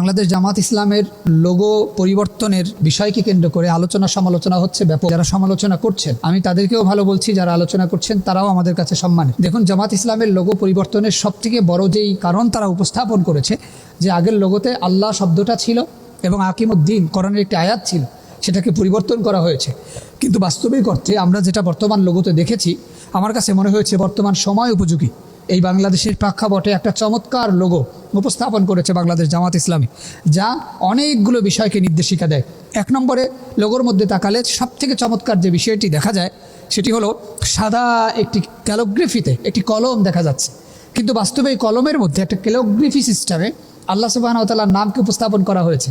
বাংলাদেশ জামাত ইসলামের লোগো পরিবর্তনের বিষয়কে কেন্দ্র করে আলোচনা সমালোচনা হচ্ছে ব্যাপক। যারা সমালোচনা করছেন আমি তাদেরকেও ভালো বলছি, যারা আলোচনা করছেন তারাও আমাদের কাছে সম্মানের। দেখুন, জামাত ইসলামের লোগো পরিবর্তনের সবথেকে বড় যেই কারণ তারা উপস্থাপন করেছে যে আগের লোগোতে আল্লাহ শব্দটা ছিল এবং আকিমুদ্দিন কোরআনের একটি আয়াত ছিল, সেটাকে পরিবর্তন করা হয়েছে। কিন্তু বাস্তবিক অর্থে আমরা যেটা বর্তমান লোগোতে দেখেছি, আমার কাছে মনে হয়েছে বর্তমান সময় উপযোগী এই বাংলাদেশের প্রেক্ষাপটে একটা চমৎকার লোগো উপস্থাপন করেছে বাংলাদেশ জামাত ইসলামী, যা অনেকগুলো বিষয়কে নির্দেশিকা দেয়। এক নম্বরে লোগোর মধ্যে তাকালে সবথেকে চমৎকার যে বিষয়টি দেখা যায় সেটি হলো সাদা একটি ক্যালোগ্রাফিতে একটি কলম দেখা যাচ্ছে, কিন্তু বাস্তবে এই কলমের মধ্যে একটা ক্যালোগ্রাফি সিস্টেমে আল্লাহ সুবহানাহু ওয়া তাআলার নামকে উপস্থাপন করা হয়েছে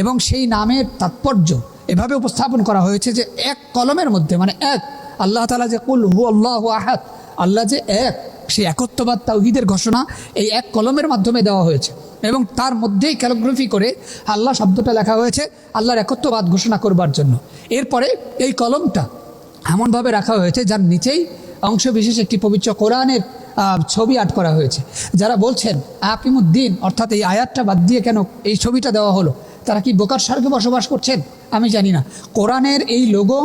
এবং সেই নামের তাৎপর্য এভাবে উপস্থাপন করা হয়েছে যে এক কলমের মধ্যে, মানে এক আল্লাহ তাআলা যে কুল হু আল্লাহু আহাদ, আল্লাহ যে এক, সেই একত্ববাদ তাওহীদের ঘোষণা এই এক কলমের মাধ্যমে দেওয়া হয়েছে এবং তার মধ্যেই ক্যালিগ্রাফি করে আল্লাহ শব্দটা লেখা হয়েছে আল্লাহর একত্ববাদ ঘোষণা করবার জন্য। এরপরে এই কলমটা এমনভাবে রাখা হয়েছে যার নিচেই অংশ বিশেষ একটি পবিত্র কোরআনের ছবি আর্ট করা হয়েছে। যারা বলছেন আকিমুদ্দিন অর্থাৎ এই আয়াতটা বাদ দিয়ে কেন এই ছবিটা দেওয়া হলো, তারা কি বোকার স্বর্গে বসবাস করছেন আমি জানি না। কোরআনের এই লোগো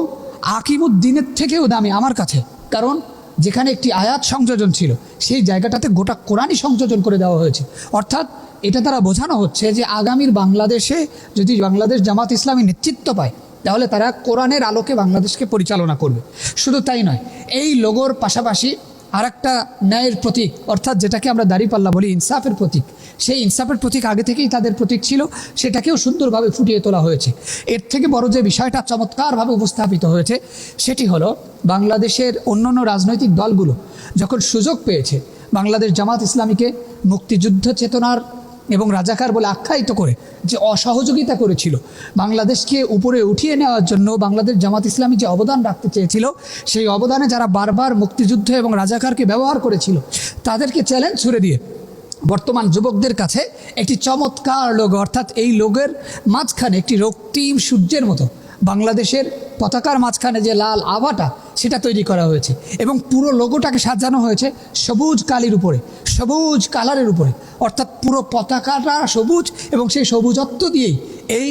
আকিমুদ্দিনের থেকেও দামি আমার কাছে, কারণ যেখানে একটি আয়াত সংযোজন ছিল সেই জায়গাটাতে গোটা কোরআনই সংযোজন করে দেওয়া হয়েছে। অর্থাৎ এটা দ্বারা বোঝানো হচ্ছে যে আগামীর বাংলাদেশে যদি বাংলাদেশ জামাত ইসলামী নেতৃত্ব পায় তাহলে তারা কোরআনের আলোকে বাংলাদেশকে পরিচালনা করবে। শুধু তাই নয়, এই লোগোর পাশাপাশি আরেকটা ন্যায়ের প্রতীক, অর্থাৎ যেটাকে আমরা দাঁড়িপাল্লা বলি, ইনসাফের প্রতীক, সেই ইনসাফের প্রতীক আগে থেকেই তাদের প্রতীক ছিল, সেটাকেও সুন্দরভাবে ফুটিয়ে তোলা হয়েছে। এর থেকে বড় যে বিষয়টা চমৎকারভাবে উপস্থাপিত হয়েছে সেটি হলো বাংলাদেশের অন্যান্য রাজনৈতিক দলগুলো যখন সুযোগ পেয়েছে বাংলাদেশ জামাত ইসলামীকে মুক্তিযুদ্ধ চেতনার এবং রাজাকার বলে আখ্যায়িত করে যে অসহযোগিতা করেছিল, বাংলাদেশকে উপরে উঠিয়ে নেওয়ার জন্য বাংলাদেশ জামাত ইসলামী যে অবদান রাখতে চেয়েছিল, সেই অবদানে যারা বারবার মুক্তিযুদ্ধ এবং রাজাকারকে ব্যবহার করেছিল তাদেরকে চ্যালেঞ্জ ছুড়ে দিয়ে বর্তমান যুবকদের কাছে একটি চমৎকার লোগো, অর্থাৎ এই লোগোর মাঝখানে একটি রক্তিম সূর্যের মতো বাংলাদেশের পতাকার মাঝখানে যে লাল আভাটা সেটা তৈরি করা হয়েছে এবং পুরো লোগোটাকে সাজানো হয়েছে সবুজ কালির উপরে, সবুজ কালারের উপরে, অর্থাৎ পুরো পতাকাটা সবুজ এবং সেই সবুজত্ব দিয়েই এই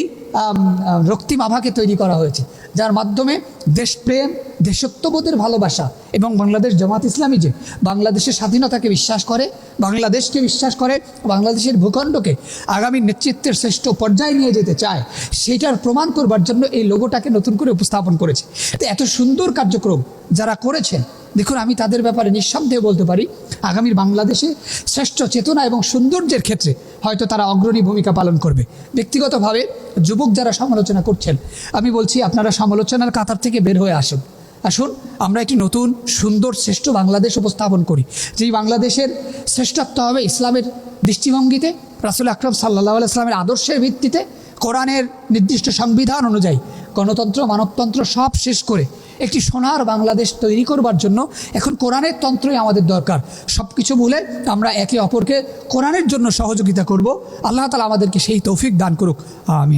রক্তিম আভাকে তৈরি করা হয়েছে, যার মাধ্যমে দেশপ্রেম, দেশত্ববোধের ভালোবাসা এবং বাংলাদেশ জামাত ইসলামী যে বাংলাদেশের স্বাধীনতাকে বিশ্বাস করে, বাংলাদেশকে বিশ্বাস করে, বাংলাদেশের ভূখণ্ডকে আগামী নেতৃত্বের শ্রেষ্ঠ পর্যায়ে নিয়ে যেতে চায়, সেটার প্রমাণ করবার জন্য এই লোগোটাকে নতুন করে উপস্থাপন করেছে। তো এত সুন্দর কার্যক্রম যারা করেছেন, দেখুন আমি তাদের ব্যাপারে নিঃসন্দেহে বলতে পারি আগামীর বাংলাদেশে শ্রেষ্ঠ চেতনা এবং সৌন্দর্যের ক্ষেত্রে হয়তো তারা অগ্রণী ভূমিকা পালন করবে। ব্যক্তিগতভাবে যুবক যারা সমালোচনা করছেন, আমি বলছি আপনারা সমালোচনার কাতার থেকে বের হয়ে আসুন, আসুন আমরা একটি নতুন সুন্দর শ্রেষ্ঠ বাংলাদেশ উপস্থাপন করি, যেই বাংলাদেশের শ্রেষ্ঠত্ব হবে ইসলামের দৃষ্টিভঙ্গিতে, রাসূল আকরাম সাল্লাল্লাহু আলাইহি ওয়াসাল্লামের আদর্শের ভিত্তিতে, কোরআনের নির্দিষ্ট সংবিধান অনুযায়ী গণতন্ত্র মানবতন্ত্র সব শেষ করে একটি সোনার বাংলাদেশ তৈরি করবার জন্য এখন কোরআনের তন্ত্রই আমাদের দরকার। সব কিছু ভুলে আমরা একে অপরকে কোরআনের জন্য সহযোগিতা করব। আল্লাহ তাআলা আমাদেরকে সেই তৌফিক দান করুক, আমিন।